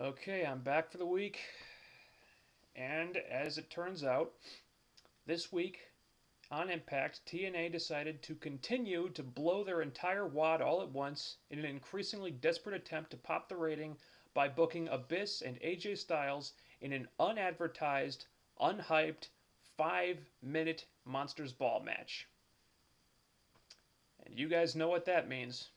Okay, I'm back for the week, and as it turns out, this week on Impact, TNA decided to continue to blow their entire wad all at once in an increasingly desperate attempt to pop the rating by booking Abyss and AJ Styles in an unadvertised, unhyped, 5-minute Monsters Ball match. And you guys know what that means.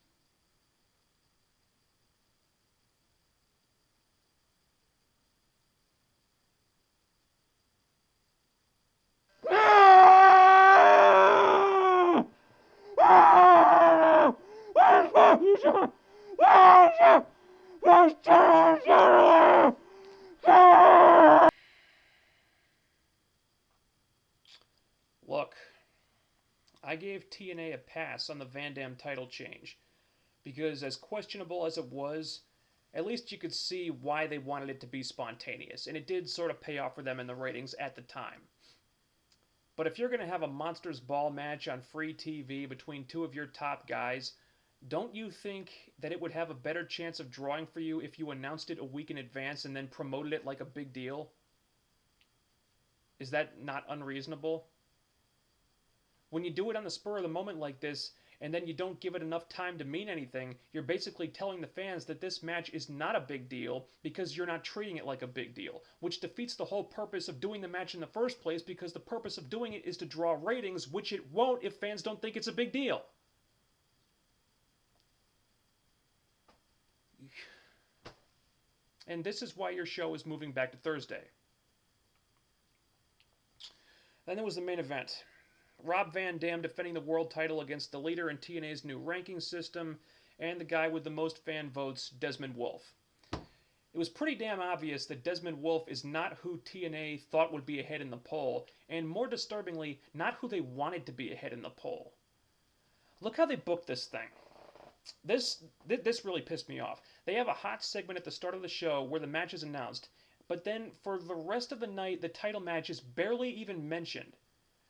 Look, I gave TNA a pass on the Van Dam title change because, as questionable as it was, at least you could see why they wanted it to be spontaneous, and it did sort of pay off for them in the ratings at the time. But if you're going to have a Monsters Ball match on free TV between two of your top guys, don't you think that it would have a better chance of drawing for you if you announced it a week in advance and then promoted it like a big deal? Is that not unreasonable? When you do it on the spur of the moment like this, and then you don't give it enough time to mean anything, you're basically telling the fans that this match is not a big deal because you're not treating it like a big deal, which defeats the whole purpose of doing the match in the first place because the purpose of doing it is to draw ratings, which it won't if fans don't think it's a big deal. And this is why your show is moving back to Thursday. Then there was the main event. Rob Van Dam defending the world title against the leader in TNA's new ranking system and the guy with the most fan votes, Desmond Wolfe. It was pretty damn obvious that Desmond Wolfe is not who TNA thought would be ahead in the poll, and more disturbingly, not who they wanted to be ahead in the poll. Look how they booked this thing. This really pissed me off. They have a hot segment at the start of the show where the match is announced, but then for the rest of the night, the title match is barely even mentioned.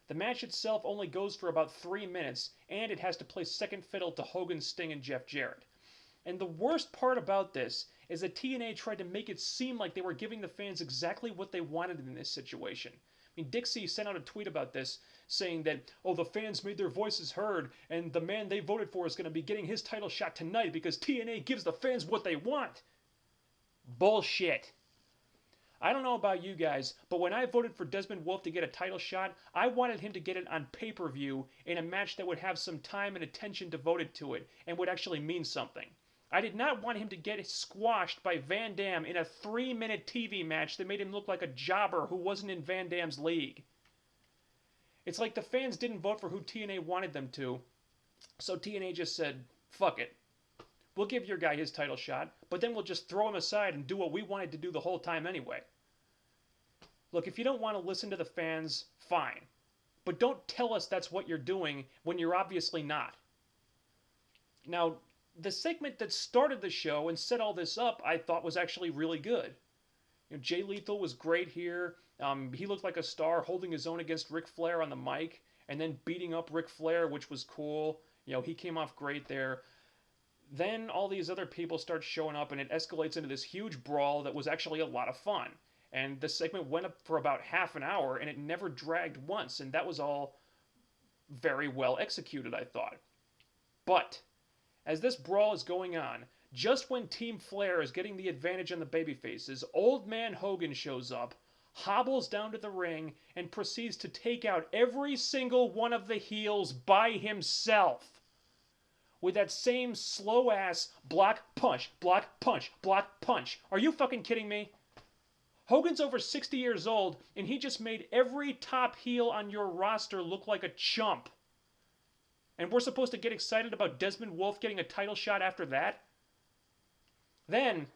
The match itself only goes for about 3 minutes, and it has to play second fiddle to Hogan, Sting, and Jeff Jarrett. And the worst part about this is that TNA tried to make it seem like they were giving the fans exactly what they wanted in this situation. I mean, Dixie sent out a tweet about this, saying that, oh, the fans made their voices heard, and the man they voted for is going to be getting his title shot tonight because TNA gives the fans what they want. Bullshit. I don't know about you guys, but when I voted for Desmond Wolfe to get a title shot, I wanted him to get it on pay-per-view in a match that would have some time and attention devoted to it and would actually mean something. I did not want him to get squashed by Van Dam in a 3-minute TV match that made him look like a jobber who wasn't in Van Dam's league. It's like the fans didn't vote for who TNA wanted them to, so TNA just said, fuck it. We'll give your guy his title shot, but then we'll just throw him aside and do what we wanted to do the whole time anyway. Look, if you don't want to listen to the fans, fine. But don't tell us that's what you're doing when you're obviously not. Now, the segment that started the show and set all this up, I thought was actually really good. Jay Lethal was great here. He looked like a star holding his own against Ric Flair on the mic and then beating up Ric Flair, which was cool. He came off great there. Then all these other people start showing up and it escalates into this huge brawl that was actually a lot of fun. And the segment went up for about half an hour and it never dragged once, and that was all very well executed, I thought. But as this brawl is going on, just when Team Flair is getting the advantage on the babyfaces, Old Man Hogan shows up, hobbles down to the ring, and proceeds to take out every single one of the heels by himself. With that same slow-ass block, punch, block, punch, block, punch. Are you fucking kidding me? Hogan's over 60 years old, and he just made every top heel on your roster look like a chump. And we're supposed to get excited about Desmond Wolfe getting a title shot after that? Then,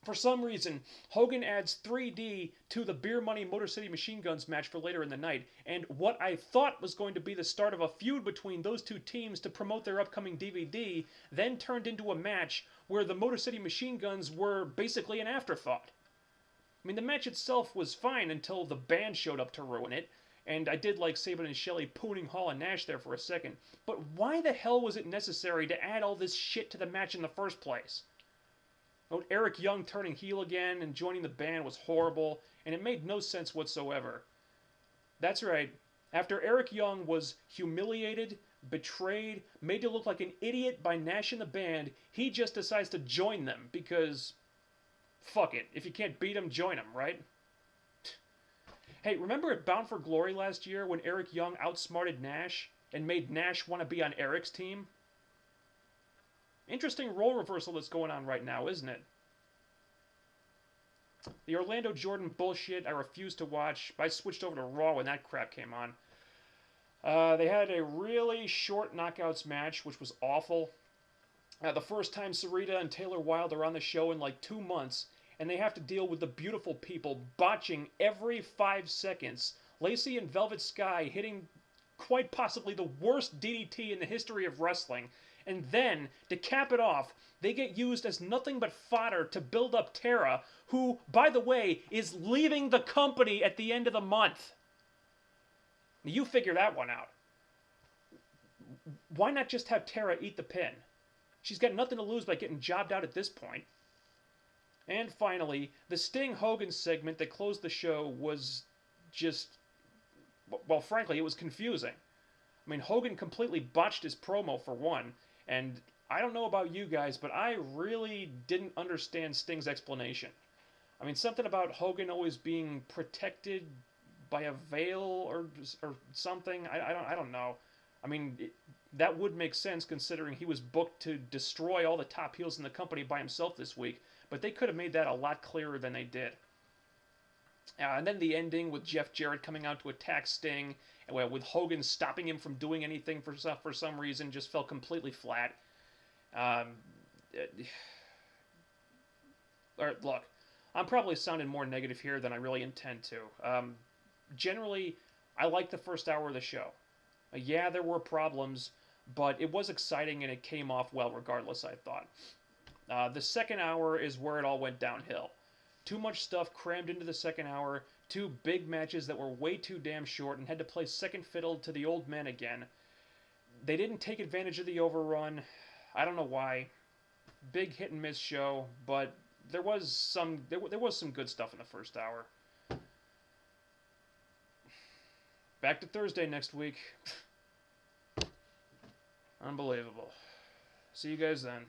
for some reason, Hogan adds 3D to the Beer Money Motor City Machine Guns match for later in the night, and what I thought was going to be the start of a feud between those two teams to promote their upcoming DVD then turned into a match where the Motor City Machine Guns were basically an afterthought. I mean, the match itself was fine until the band showed up to ruin it, and I did like Sabin and Shelley pooning Hall and Nash there for a second, but why the hell was it necessary to add all this shit to the match in the first place? Oh, Eric Young turning heel again and joining the band was horrible, and it made no sense whatsoever. That's right. After Eric Young was humiliated, betrayed, made to look like an idiot by Nash and the band, he just decides to join them because fuck it. If you can't beat them, join them, right? Hey, remember at Bound for Glory last year when Eric Young outsmarted Nash and made Nash want to be on Eric's team? Interesting role reversal that's going on right now, isn't it? The Orlando Jordan bullshit I refused to watch. I switched over to Raw when that crap came on. They had a really short knockouts match, which was awful. The first time Sarita and Taylor Wilde are on the show in like 2 months, and they have to deal with the beautiful people botching every 5 seconds. Lacey and Velvet Sky hitting quite possibly the worst DDT in the history of wrestling. And then, to cap it off, they get used as nothing but fodder to build up Tara, who, by the way, is leaving the company at the end of the month. You figure that one out. Why not just have Tara eat the pin? She's got nothing to lose by getting jobbed out at this point. And finally, the Sting Hogan segment that closed the show was just, well, frankly, it was confusing. I mean, Hogan completely botched his promo for one, and I don't know about you guys, but I really didn't understand Sting's explanation. I mean, something about Hogan always being protected by a veil or something. I don't know. I mean, that would make sense considering he was booked to destroy all the top heels in the company by himself this week. But they could have made that a lot clearer than they did. And then the ending with Jeff Jarrett coming out to attack Sting, with Hogan stopping him from doing anything for some reason, just fell completely flat. Look, I'm probably sounding more negative here than I really intend to. Generally, I liked the first hour of the show. Yeah, there were problems, but it was exciting and it came off well regardless, I thought. The second hour is where it all went downhill. Too much stuff crammed into the second hour, 2 big matches that were way too damn short and had to play second fiddle to the old men again. They didn't take advantage of the overrun. I don't know why. Big hit and miss show, but there was some good stuff in the first hour. Back to Thursday next week. Unbelievable. See you guys then.